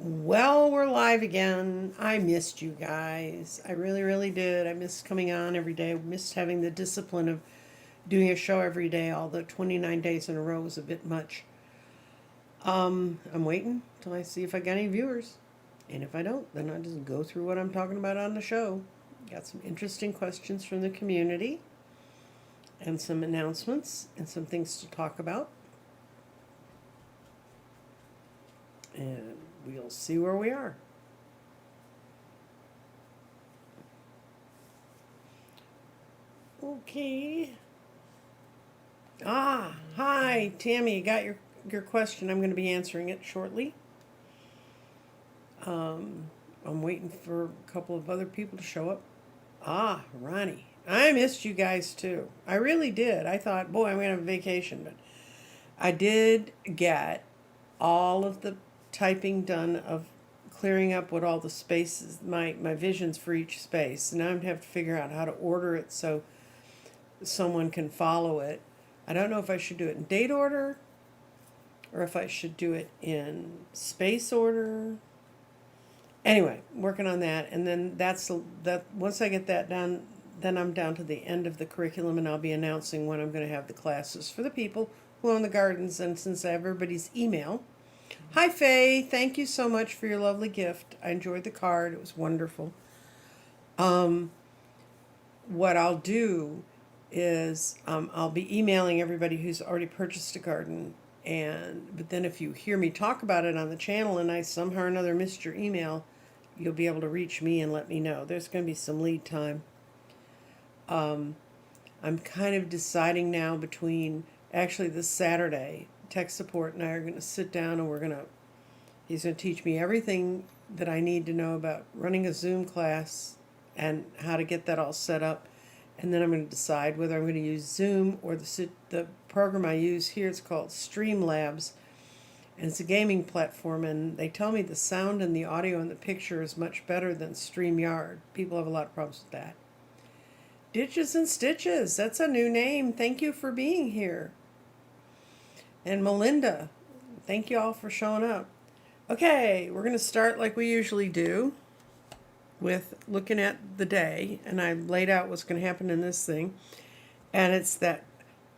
Well, we're live again. I missed you guys. I really, really did. I missed coming on every day. I missed having the discipline of doing a show every day, although 29 days in a row was a bit much. I'm waiting till I see if I got any viewers. And if I don't, then I just go through what I'm talking about on the show. Got some interesting questions from the community and some announcements and some things to talk about. And we'll see where we are. Okay. Hi, Tammy. Got your question. I'm going to be answering it shortly. I'm waiting for a couple of other people to show up. Ronnie. I missed you guys too. I really did. I thought, boy, I'm going to have a vacation, but I did get all of the typing done of clearing up what all the spaces, my visions for each space. Now I'm going to have to figure out how to order it so someone can follow it. I don't know if I should do it in date order or if I should do it in space order. Anyway, working on that, and then that once I get that done, then I'm down to the end of the curriculum, and I'll be announcing when I'm going to have the classes for the people who own the gardens. And since I have everybody's email, hi Faye, thank you so much for your lovely gift. I enjoyed the card; it was wonderful. What I'll do is I'll be emailing everybody who's already purchased a garden, but then if you hear me talk about it on the channel and I somehow or another missed your email, you'll be able to reach me and let me know. There's going to be some lead time. I'm kind of deciding now between, actually this Saturday, tech support and I are going to sit down and he's going to teach me everything that I need to know about running a Zoom class and how to get that all set up. And then I'm going to decide whether I'm going to use Zoom or the program I use here. It's called Streamlabs, and it's a gaming platform. And they tell me the sound and the audio and the picture is much better than StreamYard. People have a lot of problems with that. Ditches and Stitches, that's a new name. Thank you for being here. And Melinda, thank you all for showing up. Okay, we're going to start like we usually do with looking at the day, and I laid out what's going to happen in this thing, and it's that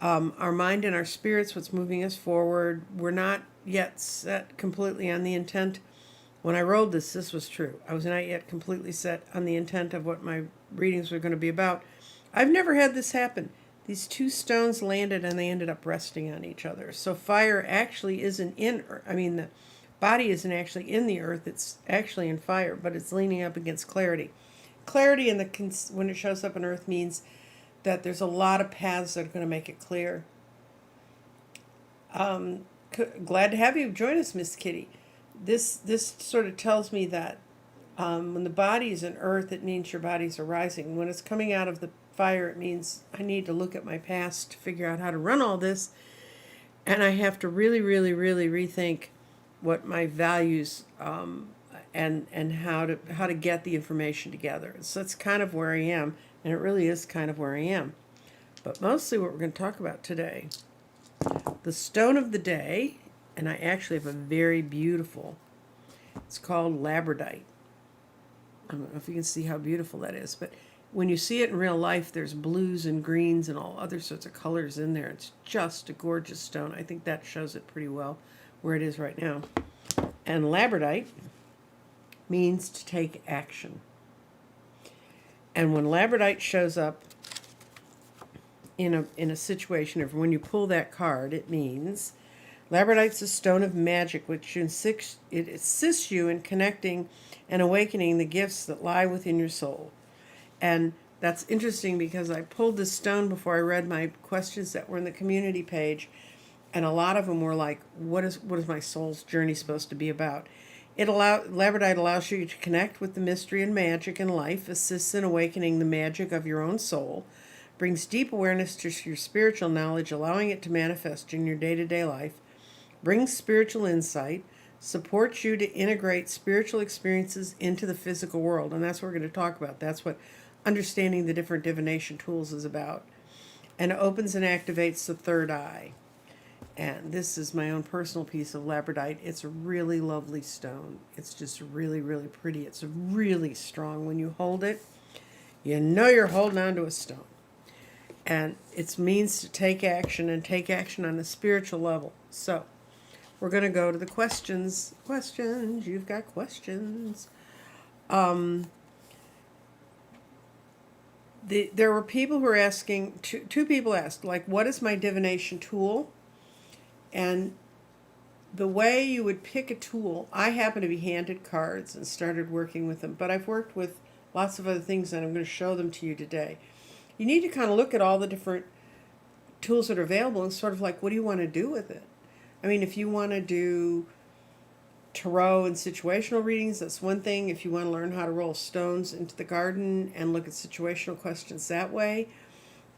our mind and our spirits, what's moving us forward. We're not yet set completely on the intent. When I rolled this was true. I was not yet completely set on the intent of what my readings were going to be about. I've never had this happen. These two stones landed and they ended up resting on each other. So fire actually isn't the body isn't actually in the earth, it's actually in fire, but it's leaning up against clarity. Clarity when it shows up in earth means that there's a lot of paths that are going to make it clear. Glad to have you join us, Miss Kitty. This sort of tells me that when the body is in earth, it means your body's arising. When it's coming out of the fire, it means I need to look at my past to figure out how to run all this, and I have to really, really, really rethink what my values and how to get the information together. So that's kind of where I am, and it really is kind of where I am. But mostly what we're going to talk about today, the stone of the day, and I actually have a very beautiful, it's called labradorite. I don't know if you can see how beautiful that is, but when you see it in real life, there's blues and greens and all other sorts of colors in there. It's just a gorgeous stone. I think that shows it pretty well where it is right now. And labradorite means to take action. And when labradorite shows up in a situation, or when you pull that card, it means labradorite's a stone of magic, which it assists you in connecting and awakening the gifts that lie within your soul. And that's interesting because I pulled this stone before I read my questions that were in the community page, and a lot of them were like, what is my soul's journey supposed to be about? Labradorite allows you to connect with the mystery and magic in life, assists in awakening the magic of your own soul, brings deep awareness to your spiritual knowledge, allowing it to manifest in your day-to-day life, brings spiritual insight, supports you to integrate spiritual experiences into the physical world. And that's what we're going to talk about. That's what understanding the different divination tools is about. And it opens and activates the third eye. And this is my own personal piece of labradorite. It's a really lovely stone. It's just really, really pretty. It's really strong. When you hold it, you know you're holding on to a stone. And it means to take action, and take action on a spiritual level. So we're going to go to the questions. Questions. You've got questions. There were people who were asking, two people asked, like, what is my divination tool? And the way you would pick a tool, I happen to be handed cards and started working with them, but I've worked with lots of other things, and I'm going to show them to you today. You need to kind of look at all the different tools that are available and sort of like, what do you want to do with it? I mean, if you want to do tarot and situational readings, that's one thing. If you want to learn how to roll stones into the garden and look at situational questions that way,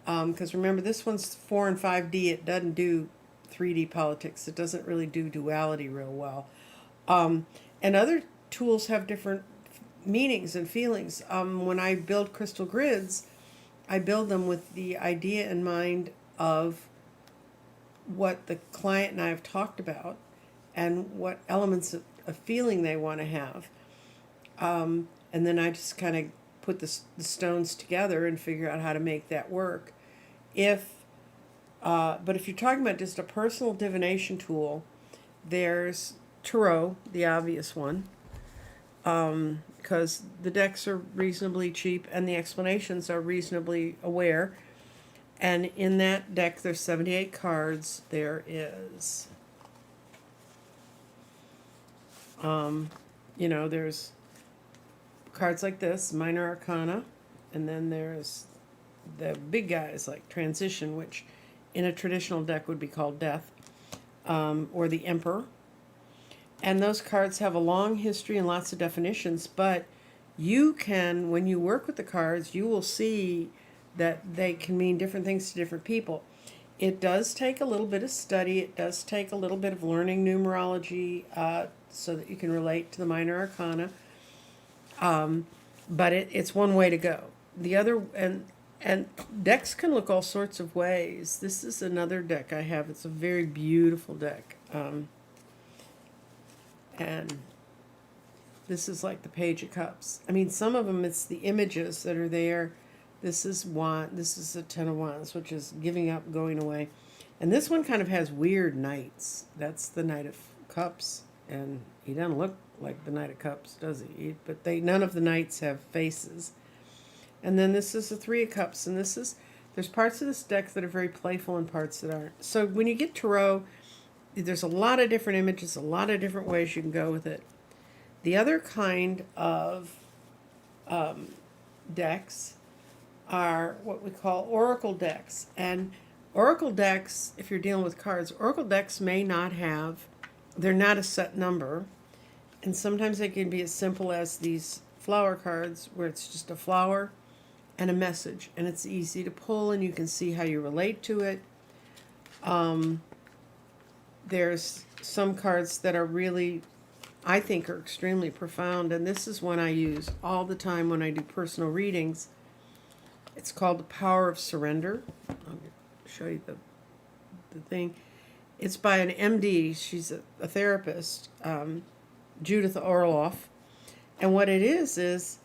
because remember, this one's 4 and 5D. It doesn't do 3D politics. It doesn't really do duality real well. And other tools have different meanings and feelings. When I build crystal grids, I build them with the idea in mind of what the client and I have talked about and what elements of feeling they want to have. And then I just kind of put the stones together and figure out how to make that work. But if you're talking about just a personal divination tool, there's tarot, the obvious one, because the decks are reasonably cheap and the explanations are reasonably aware. And in that deck, there's 78 cards. There is, there's cards like this, Minor Arcana, and then there's the big guys like Transition, which in a traditional deck would be called Death, or the Emperor. And those cards have a long history and lots of definitions, but you can, when you work with the cards, you will see that they can mean different things to different people. It does take a little bit of study. It does take a little bit of learning numerology so that you can relate to the Minor Arcana. But it's one way to go. The other, and decks can look all sorts of ways. This is another deck I have. It's a very beautiful deck. And this is like the Page of Cups. I mean, some of them, it's the images that are there. This is a Ten of Wands, which is giving up, going away. And this one kind of has weird knights. That's the Knight of Cups. And he doesn't look like the Knight of Cups, does he? But none of the knights have faces. And then this is the Three of Cups. And there's parts of this deck that are very playful and parts that aren't. So when you get tarot, there's a lot of different images, a lot of different ways you can go with it. The other kind of decks are what we call oracle decks. And oracle decks, if you're dealing with cards, oracle decks may not have, they're not a set number. And sometimes they can be as simple as these flower cards where it's just a flower and a message. And it's easy to pull and you can see how you relate to it. There's some cards that are really, I think, are extremely profound. And this is one I use all the time when I do personal readings. It's called The Power of Surrender. I'll show you the thing. It's by an MD. She's a therapist, Judith Orloff. And what it is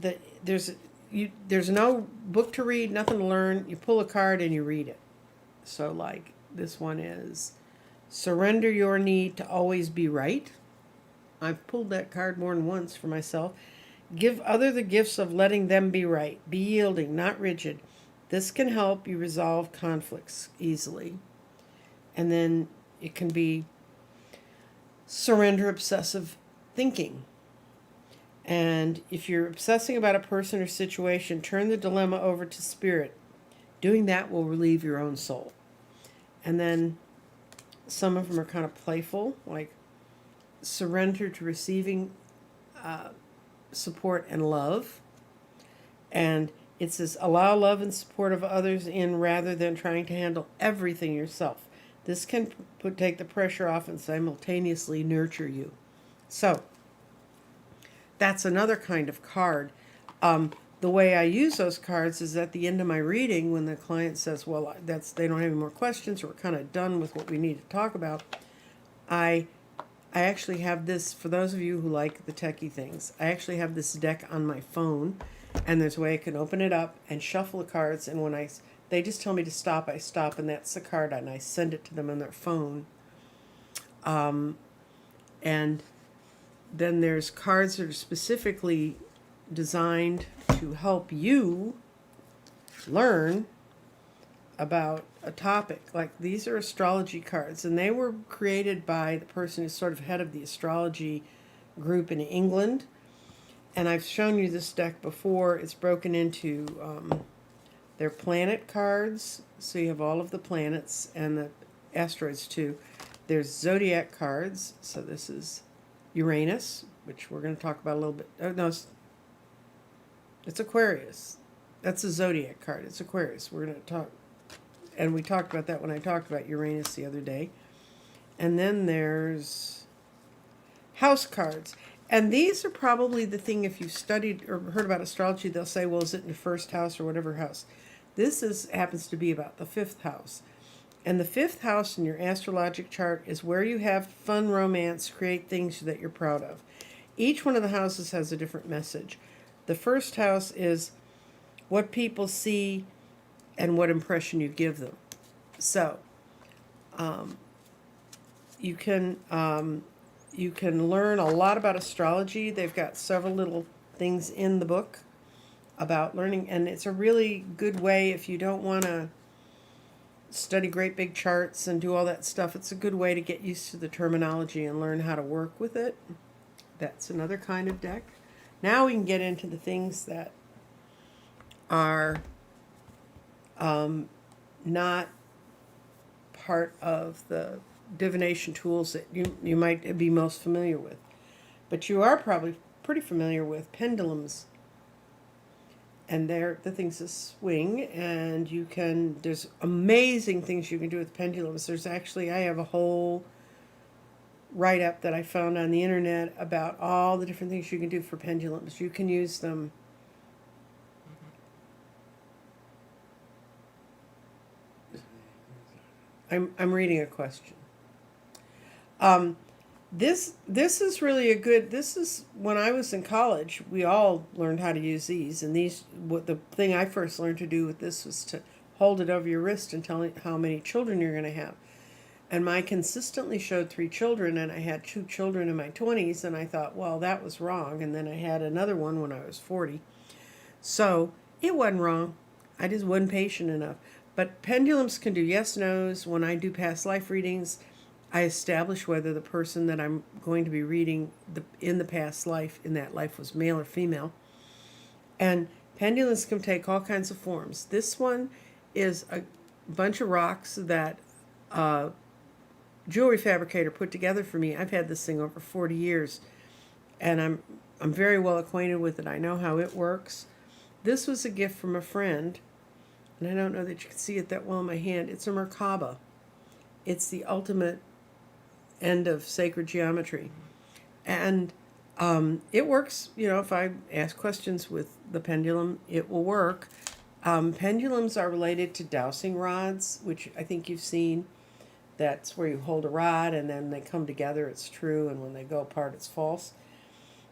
that there's no book to read, nothing to learn. You pull a card and you read it. So like this one is, surrender your need to always be right. I've pulled that card more than once for myself. Give other the gifts of letting them be right. Be yielding, not rigid. This can help you resolve conflicts easily. And then it can be surrender obsessive thinking. And if you're obsessing about a person or situation, turn the dilemma over to spirit. Doing that will relieve your own soul. And then some of them are kind of playful, like surrender to receiving support and love. And it says, allow love and support of others in rather than trying to handle everything yourself. This can take the pressure off and simultaneously nurture you. So that's another kind of card. the way I use those cards is at the end of my reading when the client says, well, they don't have any more questions, or we're kind of done with what we need to talk about. I actually have this, for those of you who like the techie things, I actually have this deck on my phone, and there's a way I can open it up and shuffle the cards, and when they just tell me to stop, I stop, and that's the card, and I send it to them on their phone. And then there's cards that are specifically designed to help you learn about a topic. Like, these are astrology cards, and they were created by the person who's sort of head of the astrology group in England. And I've shown you this deck before. It's broken into their planet cards, so you have all of the planets and the asteroids too. There's zodiac cards, so this is Uranus, which we're going to talk about a little bit. No, it's Aquarius. That's a zodiac card. It's Aquarius. We're going to talk, and we talked about that when I talked about Uranus the other day. And then there's house cards. And these are probably the thing, if you've studied or heard about astrology, they'll say, well, is it in the first house or whatever house? This happens to be about the fifth house. And the fifth house in your astrologic chart is where you have fun, romance, create things that you're proud of. Each one of the houses has a different message. The first house is what people see and what impression you give them. So, you can learn a lot about astrology. They've got several little things in the book about learning, and it's a really good way if you don't want to study great big charts and do all that stuff. It's a good way to get used to the terminology and learn how to work with it. That's another kind of deck. Now we can get into the things that are not part of the divination tools that you might be most familiar with. But you are probably pretty familiar with pendulums. And they're the things that swing, and there's amazing things you can do with pendulums. I have a whole write-up that I found on the internet about all the different things you can do for pendulums. You can use them I'm reading a question. This is really a good. This is when I was in college. We all learned how to use these, and the thing I first learned to do with this was to hold it over your wrist and tell how many children you're going to have. And mine consistently showed 3 children, and I had 2 children in my 20s, and I thought, well, that was wrong. And then I had another one when I was 40. So it wasn't wrong. I just wasn't patient enough. But pendulums can do yes, no's. When I do past life readings, I establish whether the person that I'm going to be reading in the past life, in that life, was male or female. And pendulums can take all kinds of forms. This one is a bunch of rocks that a jewelry fabricator put together for me. I've had this thing over 40 years, and I'm very well acquainted with it. I know how it works. This was a gift from a friend, and I don't know that you can see it that well in my hand. It's a Merkaba. It's the ultimate end of sacred geometry. And it works, if I ask questions with the pendulum, it will work. Pendulums are related to dowsing rods, which I think you've seen. That's where you hold a rod and then they come together, it's true, and when they go apart, it's false.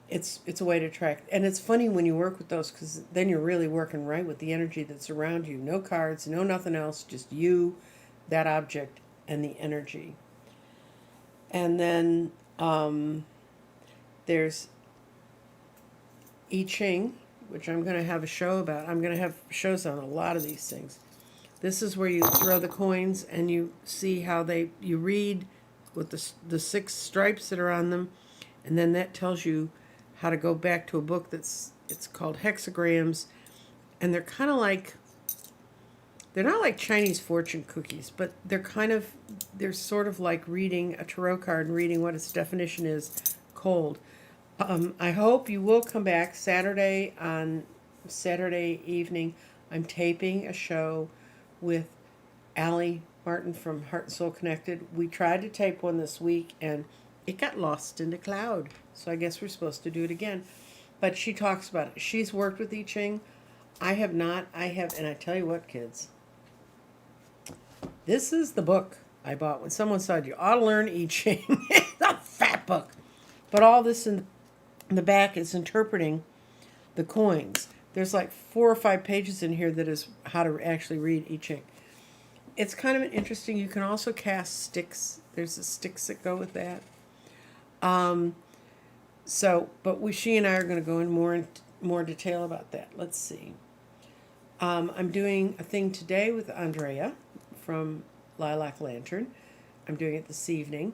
It's a way to track. And it's funny when you work with those, because then you're really working right with the energy that's around you. No cards, no nothing else, just you, that object, and the energy. And then there's I-Ching, which I'm going to have a show about. I'm going to have shows on a lot of these things. This is where you throw the coins and you see how you read with the 6 stripes that are on them, and then that tells you how to go back to a book it's called hexagrams, and they're kind of like, they're not like Chinese fortune cookies, but they're sort of like reading a tarot card and reading what its definition is cold. I hope you will come back Saturday evening. I'm taping a show with Allie Martin from Heart and Soul Connected. We tried to tape one this week, and it got lost in the cloud. So I guess we're supposed to do it again. But she talks about it. She's worked with I-Ching. I have not. I have, and I tell you what, kids, this is the book I bought when someone said you ought to learn I-Ching. It's a fat book. But all this in the back is interpreting the coins. There's like 4 or 5 pages in here that is how to actually read I-Ching. It's kind of interesting. You can also cast sticks. There's the sticks that go with that. But she and I are going to go in more detail about that. Let's see. I'm doing a thing today with Andrea from Lilac Lantern. I'm doing it this evening.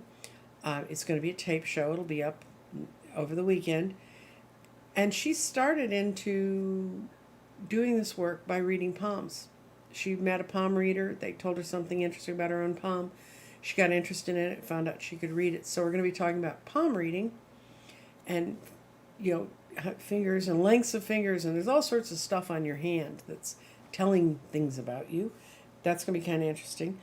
It's going to be a tape show. It'll be up over the weekend. And she started into doing this work by reading palms. She met a palm reader. They told her something interesting about her own palm. She got interested in it, found out she could read it. So we're going to be talking about palm reading and, fingers and lengths of fingers. And there's all sorts of stuff on your hand that's telling things about you. That's going to be kind of interesting.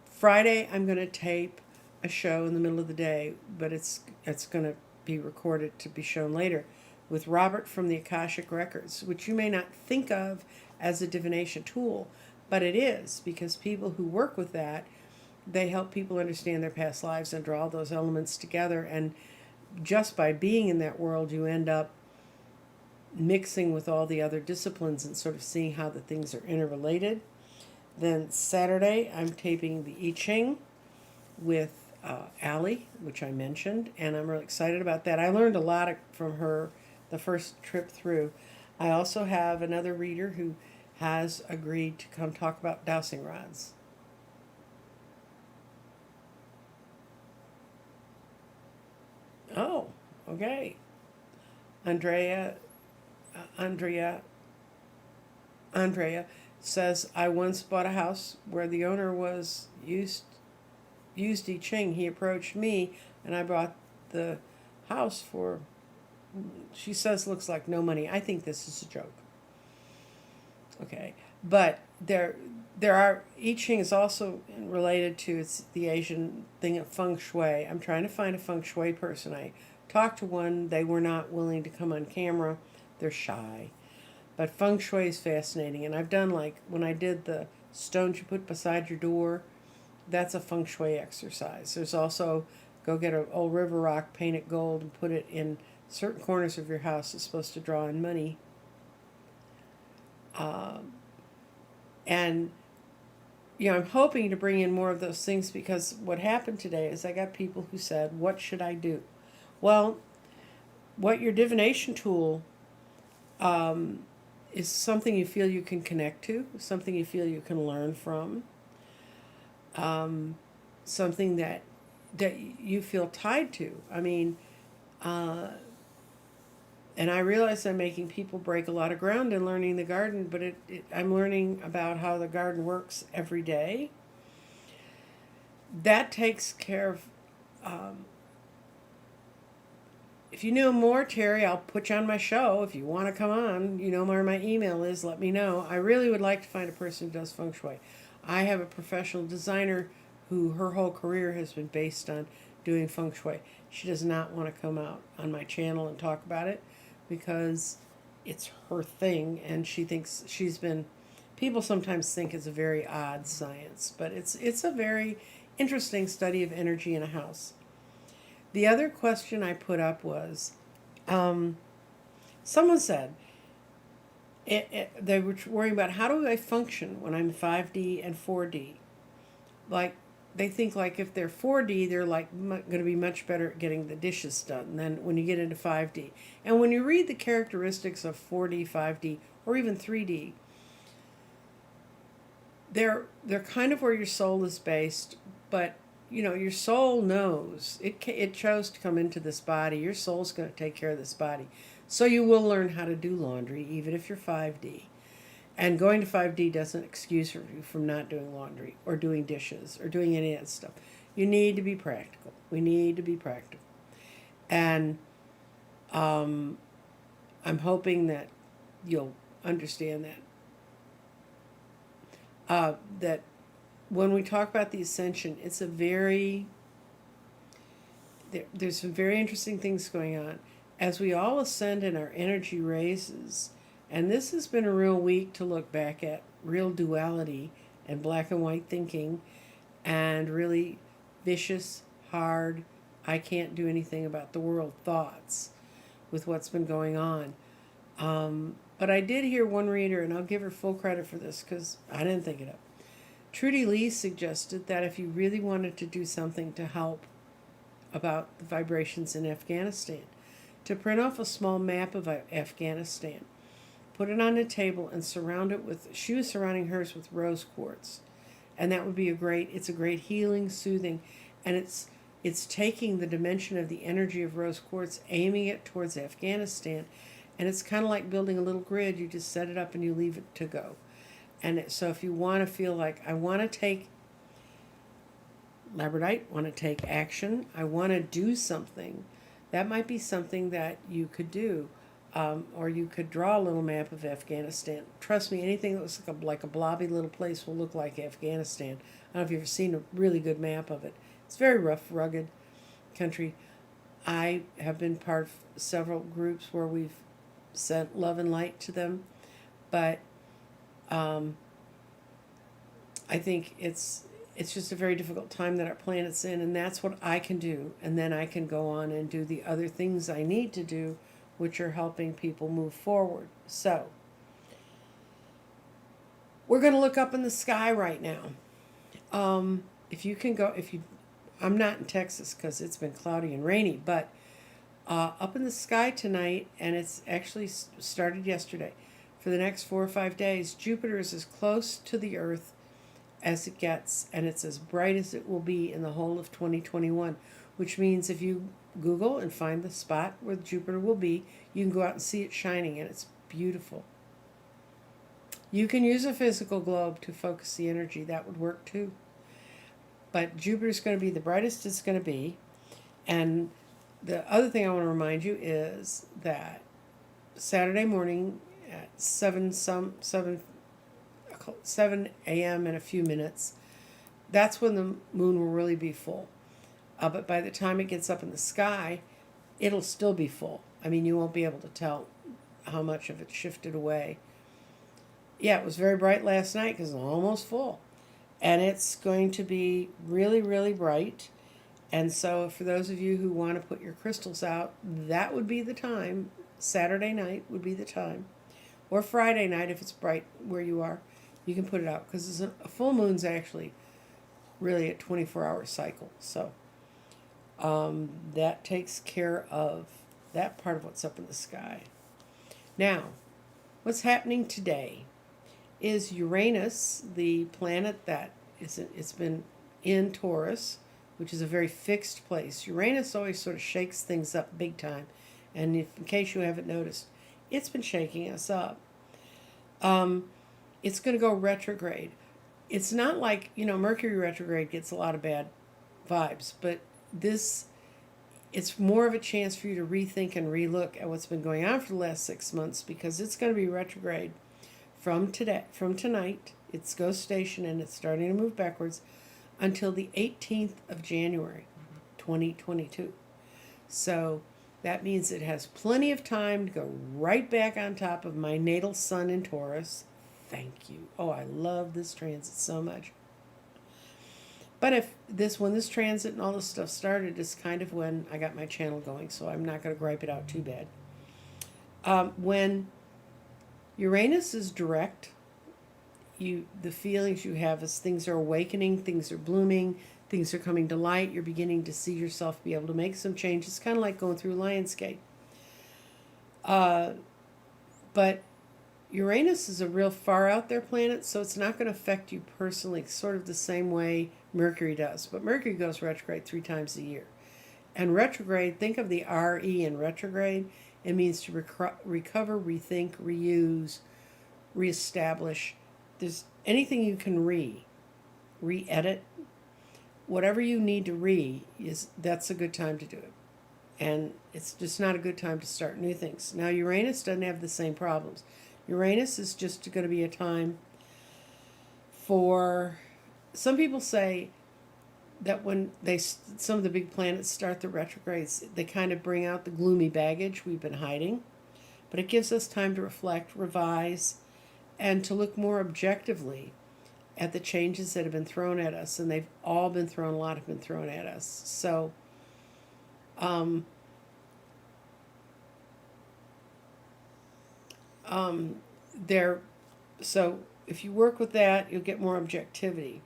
Friday, I'm going to tape a show in the middle of the day, but it's going to be recorded to be shown later, with Robert from the Akashic Records, which you may not think of as a divination tool, but it is, because people who work with that, they help people understand their past lives and draw those elements together. And just by being in that world, you end up mixing with all the other disciplines and sort of seeing how the things are interrelated. Then Saturday, I'm taping the I-Ching with Allie, which I mentioned, and I'm really excited about that. I learned a lot from her the first trip through. I also have another reader who has agreed to come talk about dowsing rods. Oh, okay. Andrea says, I once bought a house where the owner was used I-Ching. He approached me, and I bought the house for, she says, looks like no money. I think this is a joke. Okay, but there are, I-Ching is also related to the Asian thing of Feng Shui. I'm trying to find a Feng Shui person. I talked to one. They were not willing to come on camera. They're shy. But Feng Shui is fascinating. And I've done, like, when I did the stones you put beside your door, that's a Feng Shui exercise. There's also, go get an old river rock, paint it gold, and put it in certain corners of your house. It's supposed to draw in money. And, I'm hoping to bring in more of those things, because what happened today is I got people who said, what should I do? Well, what your divination tool is something you feel you can connect to, something you feel you can learn from, something that you feel tied to. I mean, and I realize I'm making people break a lot of ground in learning the garden, but I'm learning about how the garden works every day. That takes care of, if you know more, Terry, I'll put you on my show. If you want to come on, you know where my email is, let me know. I really would like to find a person who does Feng Shui. I have a professional designer who her whole career has been based on doing Feng Shui. She does not want to come out on my channel and talk about it, because it's her thing, and she thinks people sometimes think it's a very odd science, but it's a very interesting study of energy in a house. The other question I put up was, someone said, they were worrying about, how do I function when I'm 5D and 4D? Like, they think, like, if they're 4D, they're like going to be much better at getting the dishes done than when you get into 5D. And when you read the characteristics of 4D, 5D, or even 3D, they're kind of where your soul is based. But your soul knows it chose to come into this body. Your soul's going to take care of this body, so you will learn how to do laundry, even if you're 5D. And going to 5D doesn't excuse you from not doing laundry or doing dishes or doing any of that stuff. You need to be practical. We need to be practical. And I'm hoping that you'll understand that. That when we talk about the ascension, it's there's some very interesting things going on. As we all ascend and our energy raises, And this has been a real week to look back at real duality and black and white thinking and really vicious, hard, I can't do anything about the world thoughts with what's been going on. But I did hear one reader, and I'll give her full credit for this because I didn't think it up. Trudy Lee suggested that if you really wanted to do something to help about the vibrations in Afghanistan, to print off a small map of Afghanistan, put it on a table, and surround it with, she was surrounding hers with rose quartz. And that would be it's a great healing, soothing, and it's taking the dimension of the energy of rose quartz, aiming it towards Afghanistan. And it's kind of like building a little grid. You just set it up and you leave it to go. And so if you want to feel like, I want to take labradorite, want to take action, I want to do something, that might be something that you could do. Or you could draw a little map of Afghanistan. Trust me, anything that looks like a blobby little place will look like Afghanistan. I don't know if you've ever seen a really good map of it. It's very rough, rugged country. I have been part of several groups where we've sent love and light to them, but I think it's just a very difficult time that our planet's in, and that's what I can do. And then I can go on and do the other things I need to do, which are helping people move forward. So, we're going to look up in the sky right now. If you can go, I'm not in Texas because it's been cloudy and rainy, but up in the sky tonight, and it's actually started yesterday, for the next 4 or 5 days, Jupiter is as close to the Earth as it gets, and it's as bright as it will be in the whole of 2021, which means if you Google and find the spot where Jupiter will be, you can go out and see it shining, and it's beautiful. You can use a physical globe to focus the energy. That would work too. But Jupiter's going to be the brightest it's going to be. And the other thing I want to remind you is that Saturday morning at 7 a.m. in a few minutes, that's when the moon will really be full. But by the time it gets up in the sky, it'll still be full. I mean, you won't be able to tell how much of it shifted away. Yeah, it was very bright last night because it's almost full. And it's going to be really, really bright. And so for those of you who want to put your crystals out, that would be the time. Saturday night would be the time. Or Friday night if it's bright where you are. You can put it out because a full moon's actually really a 24-hour cycle. So that takes care of that part of what's up in the sky. Now, what's happening today is Uranus, the planet that it's been in Taurus, which is a very fixed place. Uranus always sort of shakes things up big time. And in case you haven't noticed, it's been shaking us up. It's going to go retrograde. It's not like, Mercury retrograde gets a lot of bad vibes, but it's more of a chance for you to rethink and relook at what's been going on for the last 6 months, because it's going to be retrograde from tonight. It's ghost station, and it's starting to move backwards until the 18th of January, 2022. So that means it has plenty of time to go right back on top of my natal sun in Taurus. Thank you. Oh, I love this transit so much. But when this transit and all this stuff started, is kind of when I got my channel going, so I'm not going to gripe it out too bad. When Uranus is direct, the feelings you have is things are awakening, things are blooming, things are coming to light. You're beginning to see yourself be able to make some changes. It's kind of like going through Lionsgate. But Uranus is a real far out there planet, so it's not going to affect you personally, sort of the same way Mercury does. But Mercury goes retrograde 3 times a year. And retrograde, think of the RE in retrograde. It means to recover, rethink, reuse, reestablish. There's anything you can re-edit, whatever you need to that's a good time to do it. And it's just not a good time to start new things. Now, Uranus doesn't have the same problems. Uranus is just going to be a time for, some people say that when some of the big planets start the retrogrades, they kind of bring out the gloomy baggage we've been hiding. but it gives us time to reflect, revise, and to look more objectively at the changes that have been thrown at us. And they've all been thrown, a lot have been thrown at us. So, there, so if you work with that, you'll get more objectivity.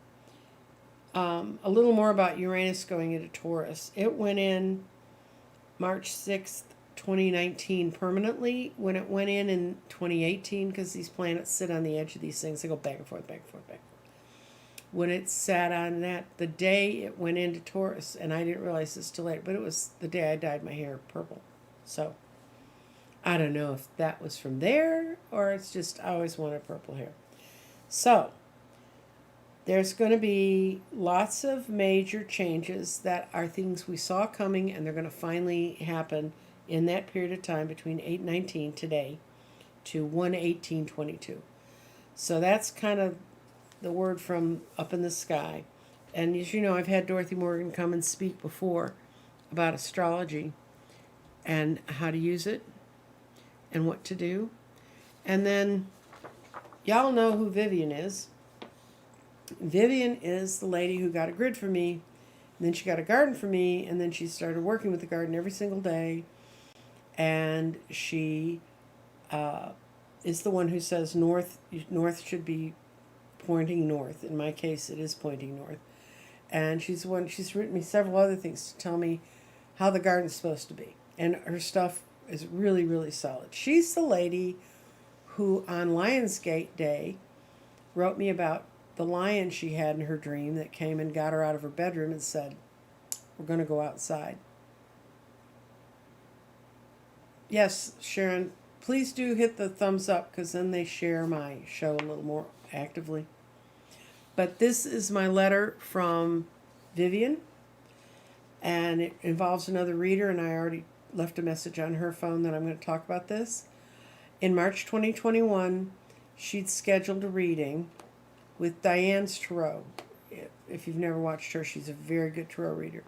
A little more about Uranus going into Taurus. It went in March 6th, 2019 permanently. When it went in 2018, because these planets sit on the edge of these things, they go back and forth, back and forth, back and forth. When it sat on that, the day it went into Taurus, and I didn't realize this till later, but it was the day I dyed my hair purple. So I don't know if that was from there or it's just I always wanted purple hair. So there's going to be lots of major changes that are things we saw coming, and they're going to finally happen in that period of time between 8/19 today to 1/18/22. So that's kind of the word from up in the sky. And as you know, I've had Dorothy Morgan come and speak before about astrology and how to use it and what to do. And then y'all know who Vivian is. Vivian is the lady who got a grid for me, and then she got a garden for me, and then she started working with the garden every single day. And she is the one who says north should be pointing north. In my case, it is pointing north. And she's written me several other things to tell me how the garden's supposed to be. And her stuff is really, really solid. She's the lady who on Lionsgate Day wrote me about the lion she had in her dream that came and got her out of her bedroom and said, "We're going to go outside." Yes, Sharon, please do hit the thumbs up, because then they share my show a little more actively. But this is my letter from Vivian, and it involves another reader, and I already left a message on her phone that I'm going to talk about this. In March 2021, she'd scheduled a reading with Diane's Tarot. If you've never watched her, she's a very good tarot reader.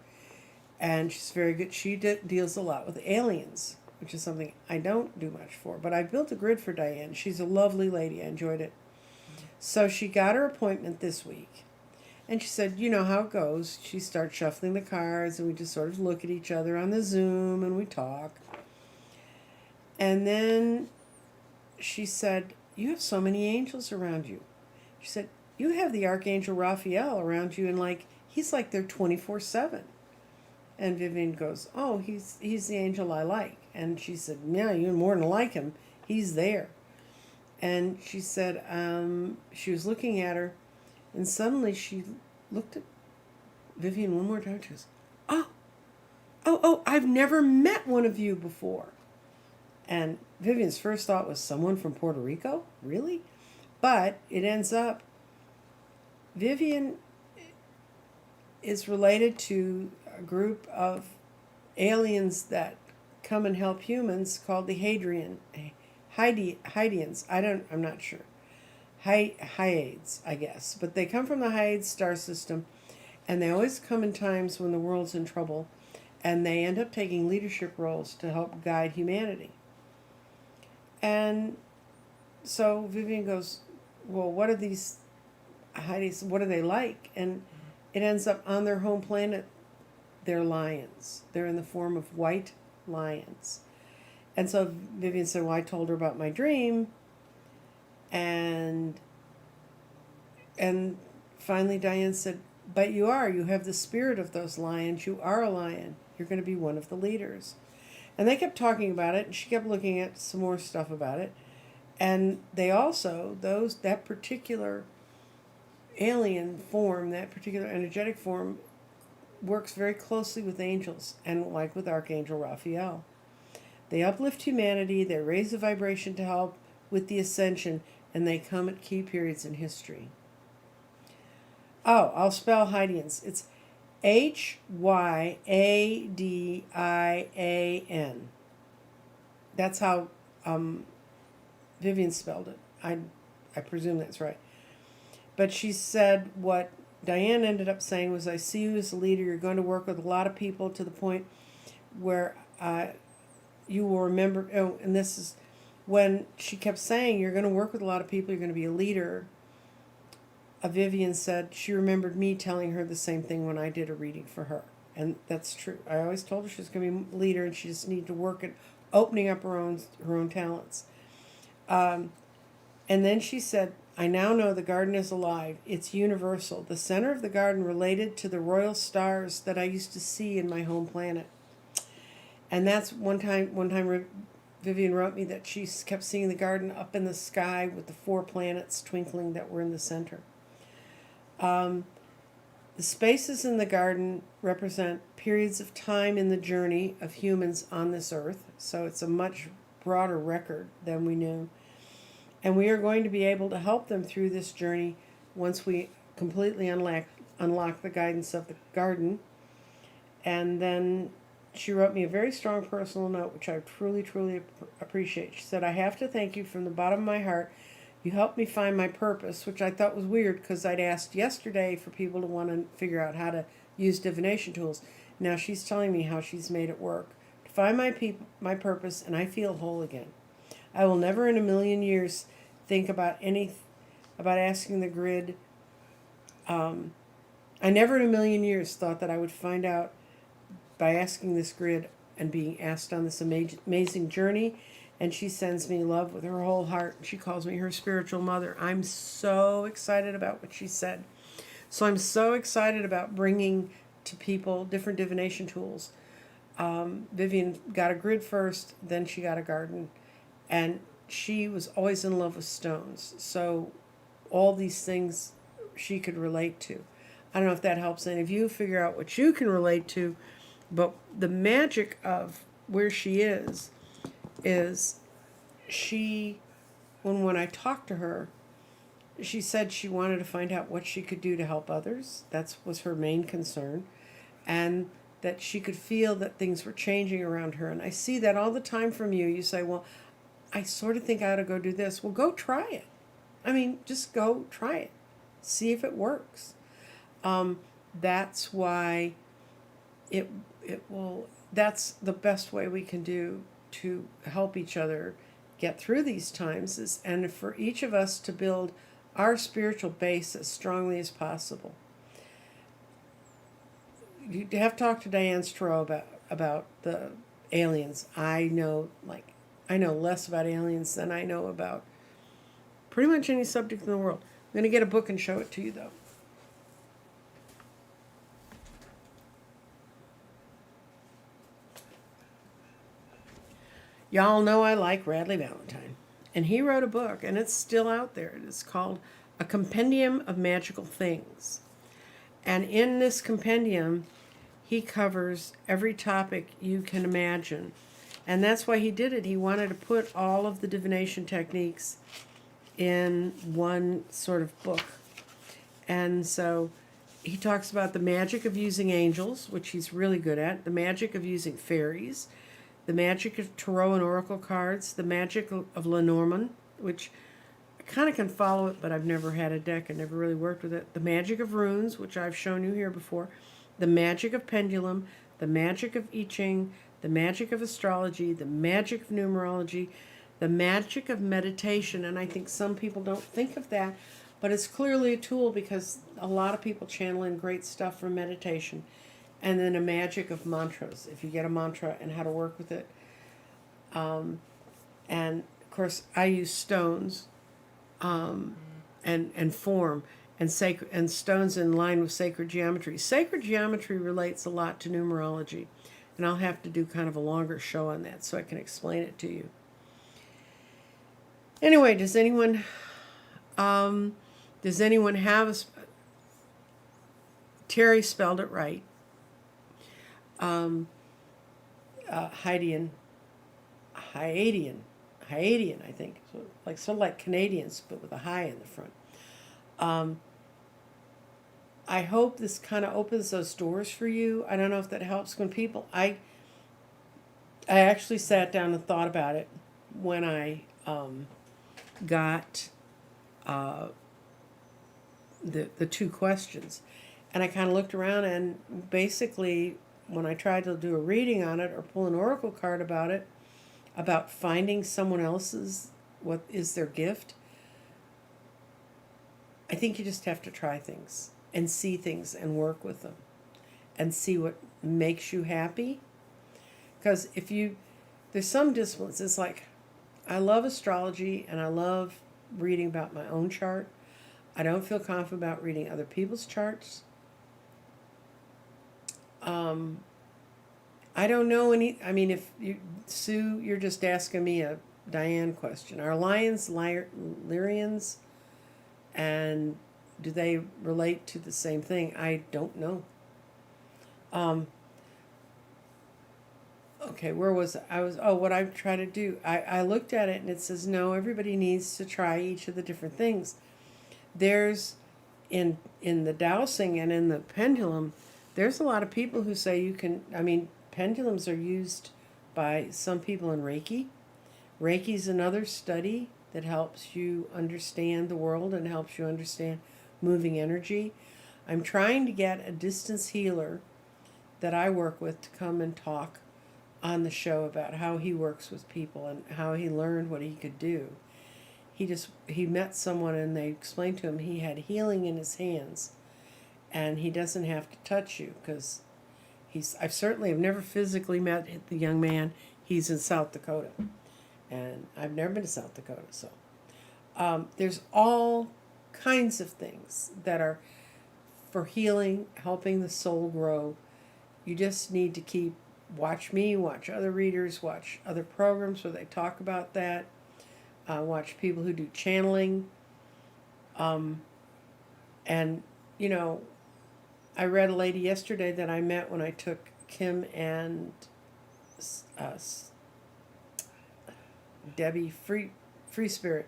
And she's very good. She deals a lot with aliens, which is something I don't do much for. But I built a grid for Diane. She's a lovely lady. I enjoyed it. So she got her appointment this week. And she said, you know how it goes. She starts shuffling the cards, and we just sort of look at each other on the Zoom, and we talk. And then she said, you have so many angels around you. She said, you have the Archangel Raphael around you, and he's like there 24/7. And Vivian goes, oh, he's the angel I like. And she said, yeah, you more than like him. He's there. And she said, she was looking at her, and suddenly she looked at Vivian one more time. She goes, oh, I've never met one of you before. And Vivian's first thought was, someone from Puerto Rico? Really? But it ends up, Vivian is related to a group of aliens that come and help humans called the Hydians. I'm not sure. Hyades, I guess. But they come from the Hyades star system, and they always come in times when the world's in trouble, and they end up taking leadership roles to help guide humanity. And so Vivian goes, well, what are these Hyades, what are they like? And it ends up on their home planet, they're lions. They're in the form of white lions. And so Vivian said, well, I told her about my dream. And finally Diane said, but you have the spirit of those lions. You are a lion. You're going to be one of the leaders. And they kept talking about it, and she kept looking at some more stuff about it. And they also, that particular alien form, that particular energetic form, works very closely with angels, and like with Archangel Raphael. They uplift humanity, they raise the vibration to help with the ascension, and they come at key periods in history. Oh, I'll spell Hydians. It's Hyadian. That's how Vivian spelled it. I presume that's right. But she said what Diane ended up saying was, I see you as a leader. You're going to work with a lot of people to the point where you will remember. Oh, and this is, when she kept saying, you're going to work with a lot of people, you're going to be a leader, Vivian said she remembered me telling her the same thing when I did a reading for her. And that's true. I always told her she was going to be a leader and she just needed to work at opening up her own talents. And then she said, I now know the garden is alive. It's universal. The center of the garden related to the royal stars that I used to see in my home planet. And that's one time Vivian wrote me that she kept seeing the garden up in the sky with the 4 planets twinkling that were in the center. The spaces in the garden represent periods of time in the journey of humans on this earth, so it's a much broader record than we knew. And we are going to be able to help them through this journey once we completely unlock the guidance of the garden. And then she wrote me a very strong personal note, which I truly, truly appreciate. She said, I have to thank you from the bottom of my heart. You helped me find my purpose, which I thought was weird because I'd asked yesterday for people to want to figure out how to use divination tools. Now she's telling me how she's made it work. To find my purpose, and I feel whole again. I will never in a million years think about asking the grid. I never in a million years thought that I would find out by asking this grid and being asked on this amazing journey. And she sends me love with her whole heart. She calls me her spiritual mother. I'm so excited about what she said. So I'm so excited about bringing to people different divination tools. Vivian got a grid first, then she got a garden. And she was always in love with stones. So all these things she could relate to. I don't know if that helps any of you figure out what you can relate to. But the magic of where she is she, when I talked to her, she said she wanted to find out what she could do to help others. That was her main concern. And that she could feel that things were changing around her. And I see that all the time from you. You say, well, I sort of think I ought to go do this. Well, go try it. I mean, just go try it. See if it works. That's why that's the best way we can do to help each other get through these times, and for each of us to build our spiritual base as strongly as possible. You have to talk to Diane Stroh about the aliens. I know less about aliens than I know about pretty much any subject in the world. I'm going to get a book and show it to you, though. Y'all know I like Radley Valentine. And he wrote a book, and it's still out there. It's called A Compendium of Magical Things. And in this compendium, he covers every topic you can imagine. And that's why he did it. He wanted to put all of the divination techniques in one sort of book. And so he talks about the magic of using angels, which he's really good at, the magic of using fairies, the magic of tarot and oracle cards, the magic of Lenormand, which I kind of can follow it, but I've never had a deck. I never really worked with it. The magic of runes, which I've shown you here before, the magic of pendulum, the magic of I-Ching, the magic of astrology, the magic of numerology, the magic of meditation. And I think some people don't think of that, but it's clearly a tool because a lot of people channel in great stuff from meditation. And then a magic of mantras, if you get a mantra and how to work with it. And of course, I use stones and form and stones in line with sacred geometry. Sacred geometry relates a lot to numerology, and I'll have to do kind of a longer show on that so I can explain it to you. Anyway, does anyone have a? Terry spelled it right. Hydian, I think. So, sort of like Canadians, but with a high in the front. I hope this kind of opens those doors for you. I don't know if that helps when people. I actually sat down and thought about it when I got the 2 questions, and I kind of looked around, and basically when I tried to do a reading on it or pull an oracle card about it, about finding someone else's, what is their gift. I think you just have to try things and see things and work with them and see what makes you happy. Because there's some disciplines, it's like, I love astrology and I love reading about my own chart. I don't feel confident about reading other people's charts. I don't know if you, Sue, you're just asking me a Diane question. Are lions Lyrians, and do they relate to the same thing? I don't know. Okay, where was I? What I try to do. I looked at it and it says, no, everybody needs to try each of the different things. There's, in the dowsing and in the pendulum, there's a lot of people who say you can, pendulums are used by some people in Reiki. Reiki's another study that helps you understand the world and helps you understand moving energy. I'm trying to get a distance healer that I work with to come and talk on the show about how he works with people and how he learned what he could do. He met someone and they explained to him he had healing in his hands, and he doesn't have to touch you because I've certainly have never physically met the young man. He's in South Dakota, and I've never been to South Dakota. So there's all kinds of things that are for healing, helping the soul grow. You just need to watch me, watch other readers, watch other programs where they talk about that. Watch people who do channeling. And, I read a lady yesterday that I met when I took Kim and Debbie Free Spirit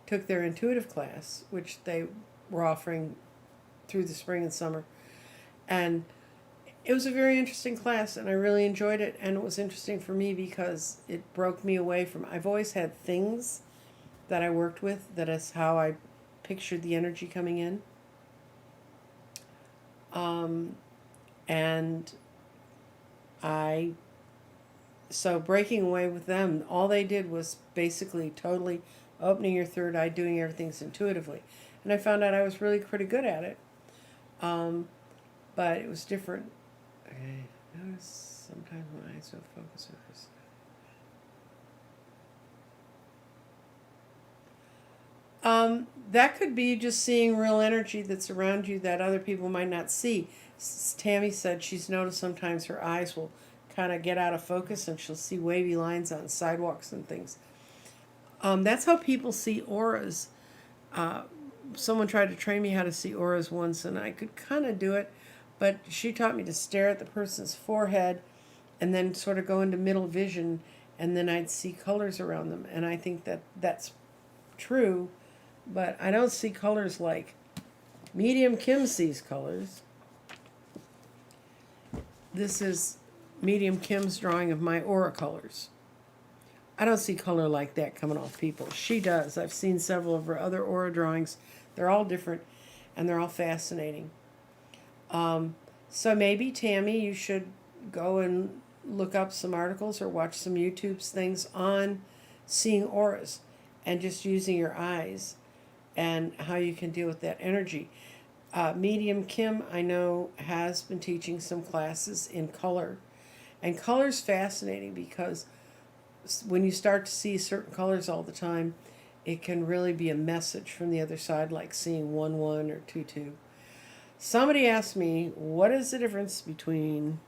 took their intuitive class, which they were offering through the spring and summer. And it was a very interesting class, and I really enjoyed it. And it was interesting for me because it broke me away from, I've always had things that I worked with. That is how I pictured the energy coming in. So breaking away with them, all they did was basically totally opening your third eye, doing everything intuitively. And I found out I was really pretty good at it. But it was different. Okay, notice sometimes my eyes don't focus on this. That could be just seeing real energy that's around you that other people might not see. Tammy said she's noticed sometimes her eyes will kind of get out of focus and she'll see wavy lines on sidewalks and things. That's how people see auras. Someone tried to train me how to see auras once, and I could kind of do it, but she taught me to stare at the person's forehead and then sort of go into middle vision, and then I'd see colors around them. And I think that that's true, but I don't see colors like Medium Kim sees colors. This is Medium Kim's drawing of my aura colors. I don't see color like that coming off people. She does. I've seen several of her other aura drawings. They're all different, and they're all fascinating. So maybe, Tammy, you should go and look up some articles or watch some YouTube's things on seeing auras and just using your eyes and how you can deal with that energy. Medium Kim, I know, has been teaching some classes in color. And color's fascinating because when you start to see certain colors all the time, it can really be a message from the other side, like seeing 1-1 or 2-2. Somebody asked me, what is the difference between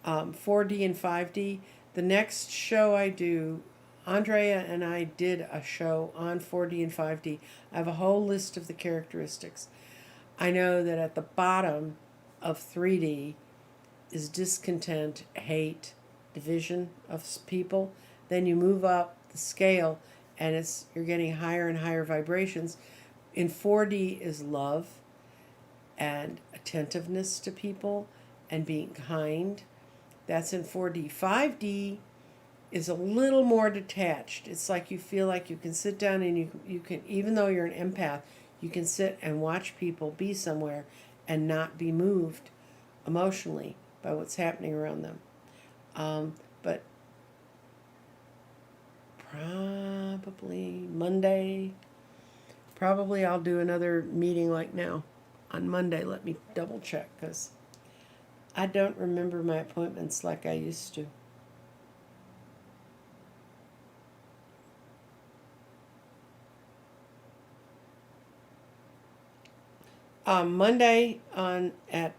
4D and 5D? The next show I do, Andrea and I did a show on 4D and 5D. I have a whole list of the characteristics. I know that at the bottom of 3D is discontent, hate, division of people. Then you move up the scale and you're getting higher and higher vibrations. In 4D is love and attentiveness to people and being kind. That's in 4D. 5D is a little more detached. It's like you feel like you can sit down and you can, even though you're an empath, you can sit and watch people be somewhere and not be moved emotionally by what's happening around them. But Probably Monday. Probably I'll do another meeting like now on Monday. Let me double check because I don't remember my appointments like I used to. Monday at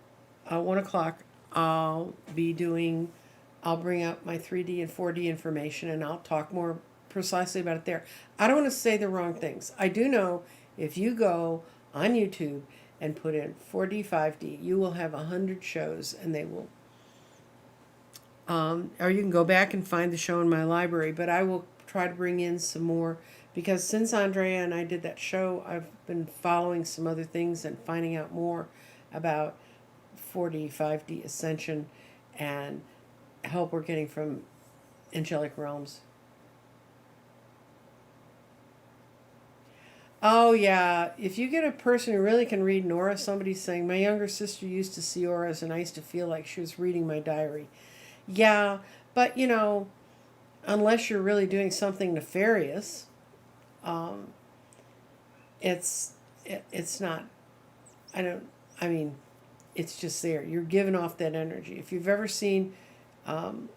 1 o'clock, I'll bring up my 3D and 4D information and I'll talk more precisely about it there. I don't want to say the wrong things. I do know if you go on YouTube and put in 4D, 5D, you will have 100 shows and they will, or you can go back and find the show in my library, but I will try to bring in some more because since Andrea and I did that show, I've been following some other things and finding out more about 4D, 5D ascension and help we're getting from angelic realms. Oh yeah, if you get a person who really can read an aura, somebody's saying, my younger sister used to see auras and I used to feel like she was reading my diary. Yeah, but unless you're really doing something nefarious, um, it's not. I don't. I mean, it's just there. You're giving off that energy. If you've ever seen um,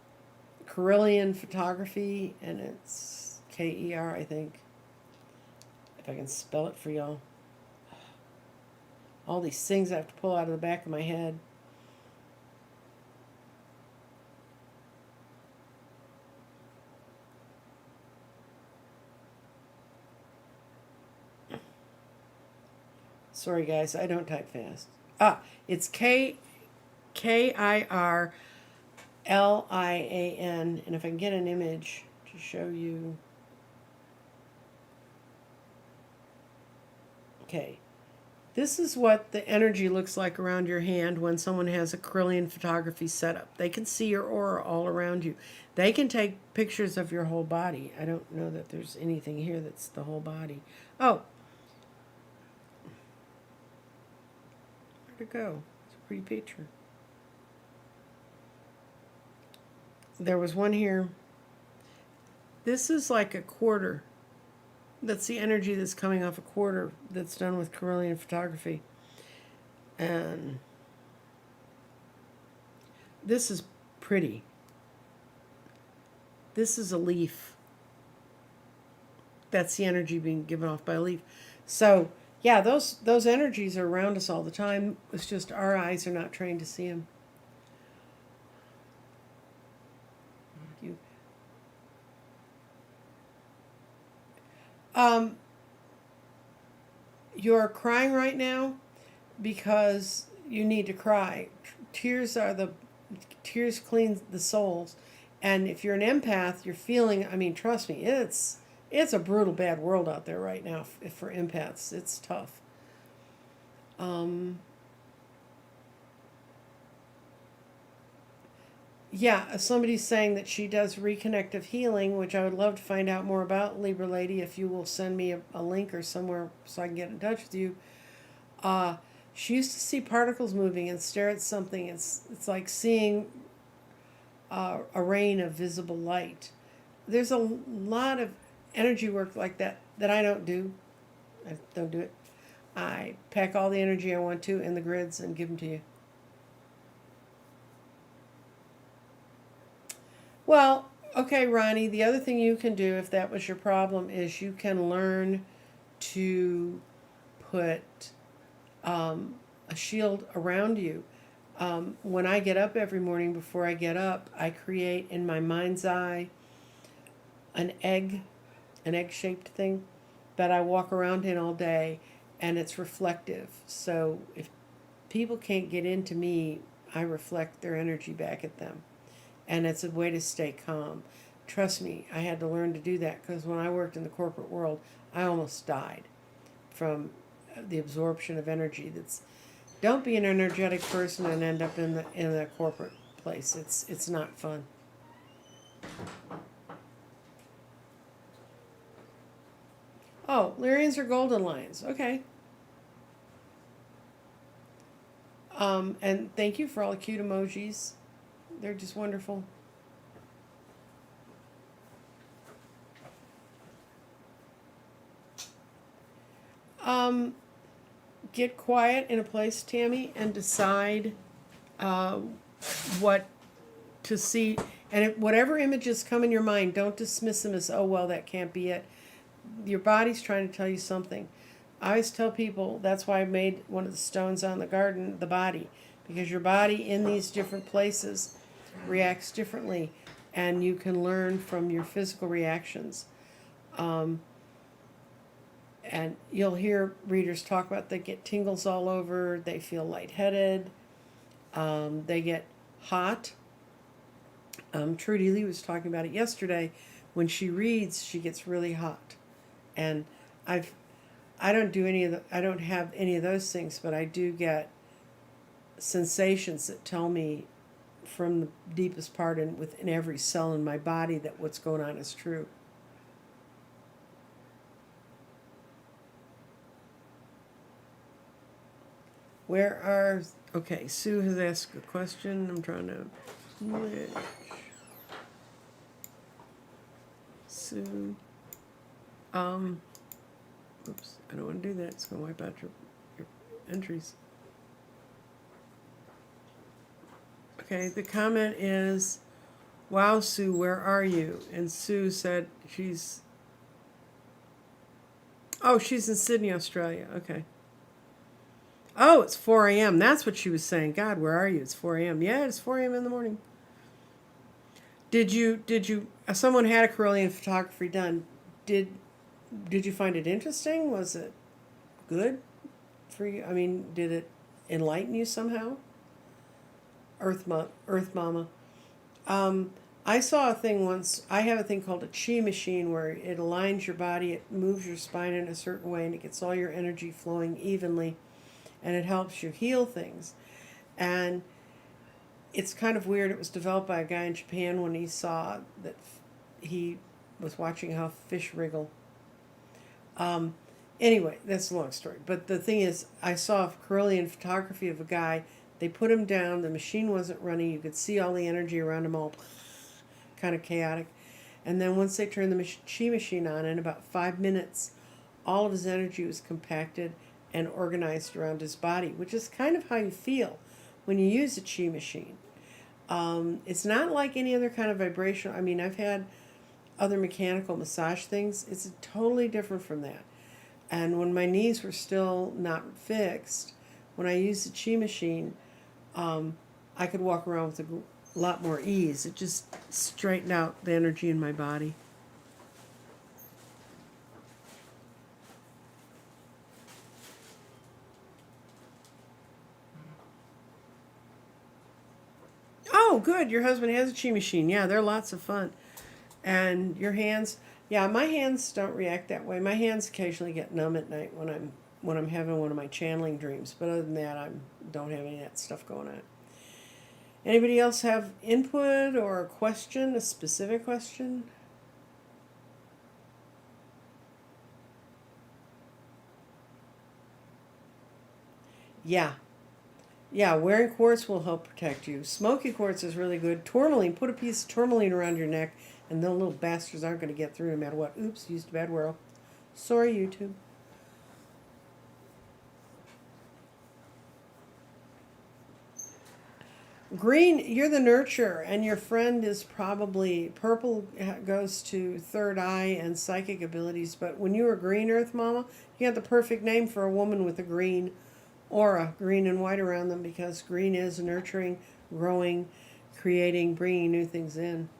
Carillion photography, and it's K-E-R, I think. If I can spell it for y'all. All these things I have to pull out of the back of my head. Sorry guys, I don't type fast. It's K-I-R-L-I-A-N, and if I can get an image to show you. Okay. This is what the energy looks like around your hand when someone has a Carillion photography setup. They can see your aura all around you. They can take pictures of your whole body. I don't know that there's anything here that's the whole body. Oh. Where'd it go? It's a pretty picture. There was one here. This is like a quarter. That's the energy that's coming off a quarter that's done with Carillion photography. And this is pretty. This is a leaf. That's the energy being given off by a leaf. So, yeah, those energies are around us all the time. It's just our eyes are not trained to see them. You're crying right now because you need to cry. Tears clean the souls, and if you're an empath, you're feeling. I mean, trust me, it's a brutal bad world out there right now. For empaths, it's tough. Yeah, somebody's saying that she does reconnective healing, which I would love to find out more about, Libra Lady, if you will send me a link or somewhere so I can get in touch with you. She used to see particles moving and stare at something. It's like seeing a rain of visible light. There's a lot of energy work like that I don't do. I don't do it. I pack all the energy I want to in the grids and give them to you. Well, okay, Ronnie, the other thing you can do if that was your problem is you can learn to put a shield around you. When I get up every morning, before I get up, I create in my mind's eye an egg-shaped thing that I walk around in all day, and it's reflective. So if people can't get into me, I reflect their energy back at them. And it's a way to stay calm. Trust me, I had to learn to do that because when I worked in the corporate world, I almost died from the absorption of energy. Don't be an energetic person and end up in the corporate place. It's not fun. Oh, Lyrians are golden lions. Okay. And thank you for all the cute emojis. They're just wonderful. Get quiet in a place, Tammy, and decide what to see. And whatever images come in your mind, don't dismiss them as, oh, well, that can't be it. Your body's trying to tell you something. I always tell people that's why I made one of the stones on the garden the body, because your body in these different places reacts differently, and you can learn from your physical reactions. And you'll hear readers talk about they get tingles all over, they feel lightheaded, they get hot. Trudy Lee was talking about it yesterday. When she reads, she gets really hot, and I don't do I don't have any of those things, but I do get sensations that tell me from the deepest part and within every cell in my body that what's going on is true. Okay, Sue has asked a question. I'm trying to switch. Sue. Oops, I don't want to do that. It's going to wipe out your entries. Okay, the comment is, wow, Sue, where are you? And Sue said she's in Sydney, Australia. Okay. Oh, it's 4 a.m. That's what she was saying. God, where are you? It's 4 a.m. Yeah, it's 4 a.m. in the morning. Did you, someone had a Carillion photography done. Did you find it interesting? Was it good for you? I mean, did it enlighten you somehow? Earth Mama. I saw a thing once. I have a thing called a Chi machine where it aligns your body, it moves your spine in a certain way, and it gets all your energy flowing evenly, and it helps you heal things. And it's kind of weird. It was developed by a guy in Japan when he saw that he was watching how fish wriggle. Anyway, that's a long story. But the thing is, I saw a Carillion photography of a guy. They put him down. The machine wasn't running. You could see all the energy around him, all kind of chaotic. And then once they turned the Chi machine on, in about 5 minutes, all of his energy was compacted and organized around his body, which is kind of how you feel when you use a Chi machine. It's not like any other kind of vibration. I mean, I've had other mechanical massage things. It's totally different from that. And when my knees were still not fixed, when I used the Chi machine, I could walk around with a lot more ease. It just straightened out the energy in my body. Oh, good. Your husband has a Chi machine. Yeah, they're lots of fun. And your hands, yeah, my hands don't react that way. My hands occasionally get numb at night when I'm having one of my channeling dreams. But other than that, I don't have any of that stuff going on. Anybody else have input or a question, a specific question? Yeah. Yeah, wearing quartz will help protect you. Smoky quartz is really good. Tourmaline, put a piece of tourmaline around your neck, and the little bastards aren't going to get through no matter what. Oops, used a bad word. Sorry, YouTube. Green, you're the nurturer, and your friend is probably purple. Goes to third eye and psychic abilities. But when you were green, Earth Mama, you had the perfect name for a woman with a green aura, green and white around them, because green is nurturing, growing, creating, bringing new things in.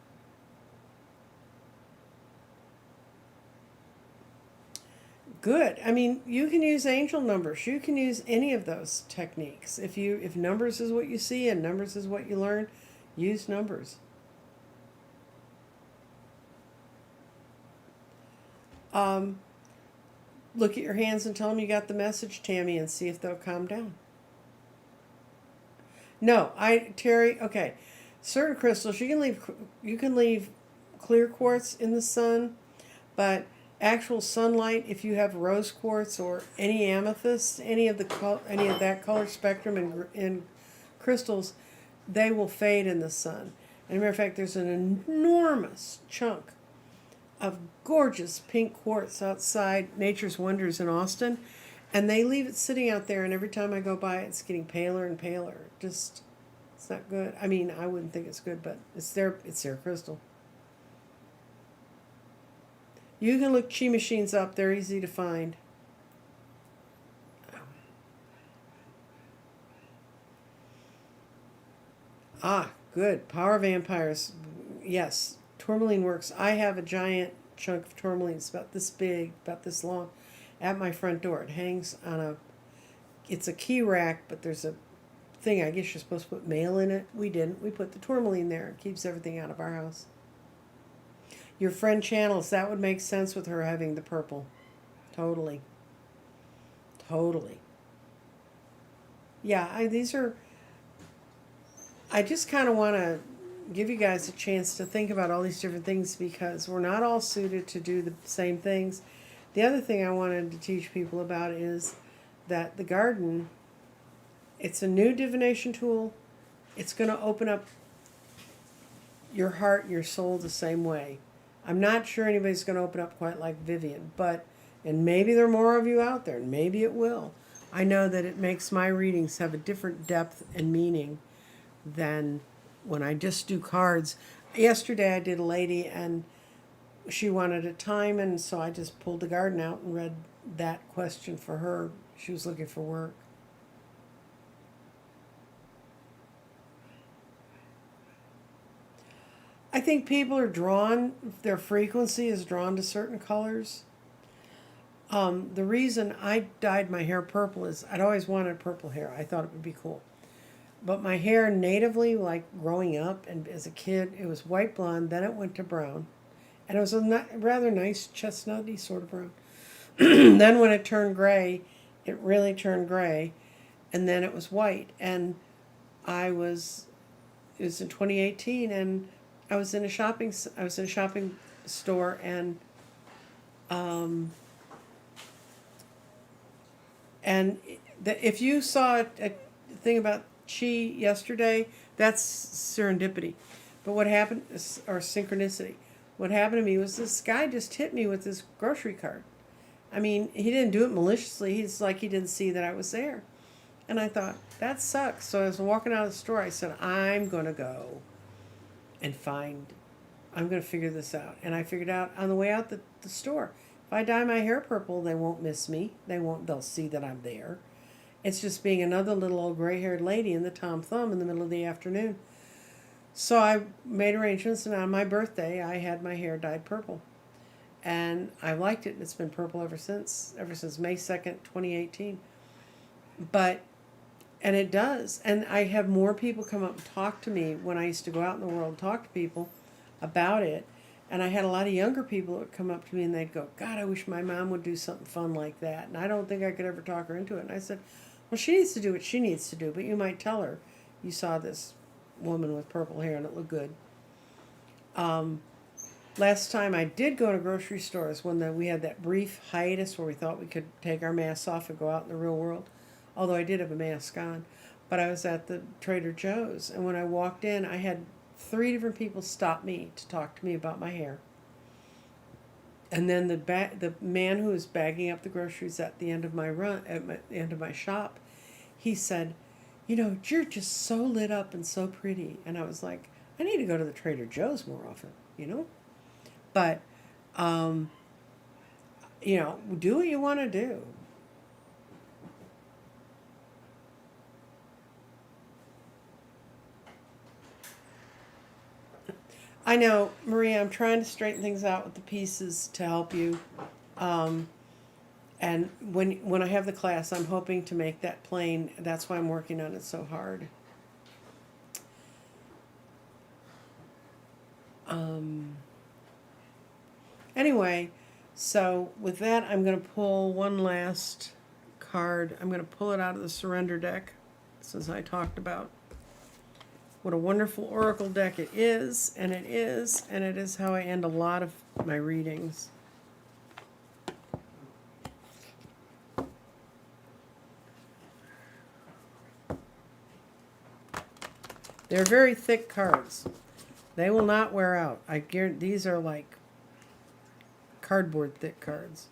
Good. I mean, you can use angel numbers. You can use any of those techniques. If numbers is what you see and numbers is what you learn, use numbers. Look at your hands and tell them you got the message, Tammy, and see if they'll calm down. No, Terry, okay. Certain crystals, you can leave clear quartz in the sun, but actual sunlight, if you have rose quartz or any amethyst, any of that color spectrum in crystals, they will fade in the sun. And as a matter of fact, there's an enormous chunk of gorgeous pink quartz outside Nature's Wonders in Austin, And they leave it sitting out there, and every time I go by, it's getting paler and paler. Just, it's not good. I mean, I wouldn't think it's good, but it's their crystal. You can look chi machines up. They're easy to find. Ah, good. Power vampires. Yes, tourmaline works. I have a giant chunk of tourmaline. It's about this big, about this long, at my front door. It hangs on a, it's a key rack, but there's a thing, I guess you're supposed to put mail in it. We didn't. We put the tourmaline there. It keeps everything out of our house. Your friend channels, that would make sense with her having the purple. Totally. Totally. Yeah, I just kind of want to give you guys a chance to think about all these different things because we're not all suited to do the same things. The other thing I wanted to teach people about is that the garden, it's a new divination tool. It's going to open up your heart and your soul the same way. I'm not sure anybody's going to open up quite like Vivian, and maybe there are more of you out there, and maybe it will. I know that it makes my readings have a different depth and meaning than when I just do cards. Yesterday I did a lady and she wanted a time, and so I just pulled the garden out and read that question for her. She was looking for work. I think people are drawn, their frequency is drawn to certain colors. The reason I dyed my hair purple is I'd always wanted purple hair. I thought it would be cool. But my hair natively, like growing up and as a kid, it was white blonde, then it went to brown. And it was a rather nice chestnutty sort of brown. Then when it turned gray, it really turned gray. And then it was white. And it was in 2018, and I was in a shopping store, and if you saw a thing about chi yesterday, that's serendipity. But what happened, or synchronicity, what happened to me was this guy just hit me with this grocery cart. I mean, he didn't do it maliciously. He's like he didn't see that I was there. And I thought, that sucks. So I was walking out of the store. I said, I'm going to go and I'm going to figure this out. And I figured out on the way out the store, if I dye my hair purple, they won't miss me. They'll see that I'm there. It's just being another little old gray-haired lady in the Tom Thumb in the middle of the afternoon. So I made arrangements, and on my birthday, I had my hair dyed purple. And I liked it, and it's been purple ever since May 2nd, 2018. And it does. And I have more people come up and talk to me when I used to go out in the world and talk to people about it. And I had a lot of younger people that would come up to me and they'd go, God, I wish my mom would do something fun like that. And I don't think I could ever talk her into it. And I said, well, she needs to do what she needs to do. But you might tell her, you saw this woman with purple hair and it looked good. Last time I did go to grocery stores when we had that brief hiatus where we thought we could take our masks off and go out in the real world. Although I did have a mask on. But I was at the Trader Joe's. And when I walked in, I had 3 different people stop me to talk to me about my hair. And then the man who was bagging up the groceries at the end of the end of my shop, he said, you know, you're just so lit up and so pretty. And I was like, I need to go to the Trader Joe's more often, you know? But, you know, do what you want to do. I know, Maria, I'm trying to straighten things out with the pieces to help you. And when I have the class, I'm hoping to make that plain. That's why I'm working on it so hard. Anyway, so with that, I'm going to pull one last card. I'm going to pull it out of the Surrender deck, since I talked about what a wonderful oracle deck it is, and it is how I end a lot of my readings. They're very thick cards. They will not wear out. I guarantee these are like cardboard thick cards.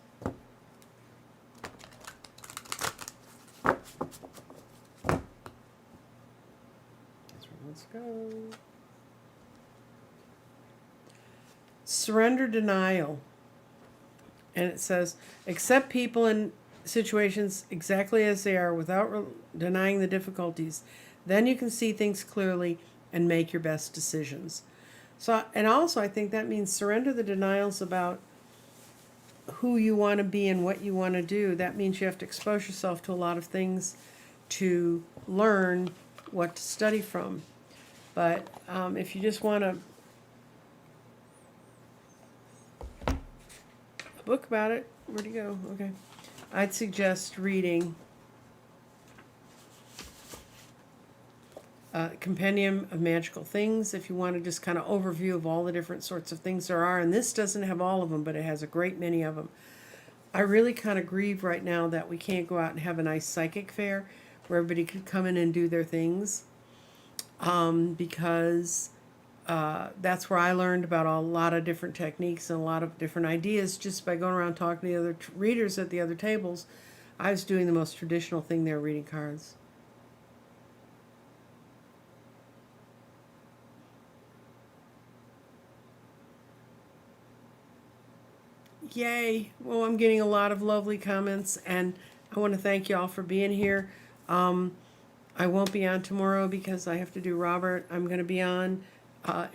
go. Surrender denial. And it says, accept people and situations exactly as they are without denying the difficulties. Then you can see things clearly and make your best decisions. So, and also I think that means surrender the denials about who you want to be and what you want to do. That means you have to expose yourself to a lot of things to learn what to study from. But if you just want a book about it, where'd you go? Okay. I'd suggest reading Compendium of Magical Things if you want to just kind of overview of all the different sorts of things there are. And this doesn't have all of them, but it has a great many of them. I really kind of grieve right now that we can't go out and have a nice psychic fair where everybody could come in and do their things, because that's where I learned about a lot of different techniques and a lot of different ideas just by going around talking to the other readers at the other tables. I was doing the most traditional thing there, reading cards. Yay. Well, I'm getting a lot of lovely comments, and I want to thank you all for being here. I won't be on tomorrow because I have to do Robert. I'm going to be on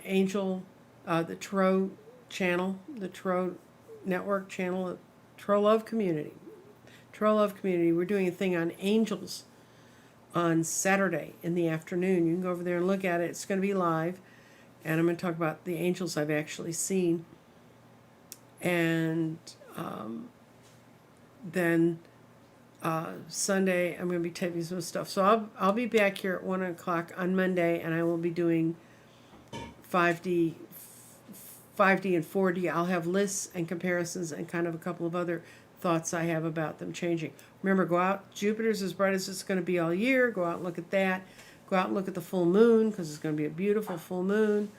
Angel, the Tarot channel, the Tarot Network channel, Tarot Love Community. Tarot Love Community. We're doing a thing on angels on Saturday in the afternoon. You can go over there and look at it. It's going to be live, and I'm going to talk about the angels I've actually seen. And then Sunday I'm going to be typing some stuff. So I'll be back here at 1 o'clock on Monday, and I will be doing 5D and 4D. I'll have lists and comparisons and kind of a couple of other thoughts I have about them changing. Remember, go out. Jupiter's as bright as it's going to be all year. Go out and look at that. Go out and look at the full moon because it's going to be a beautiful full moon.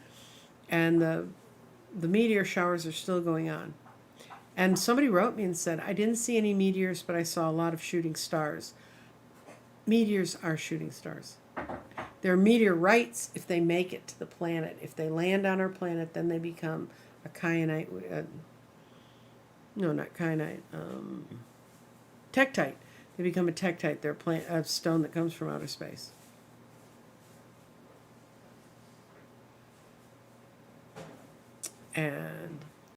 And the meteor showers are still going on. And somebody wrote me and said, I didn't see any meteors, but I saw a lot of shooting stars. Meteors are shooting stars. They're meteorites if they make it to the planet. If they land on our planet, then they become a kyanite. No, not kyanite. Tektite. They become a tektite. They're a stone that comes from outer space. And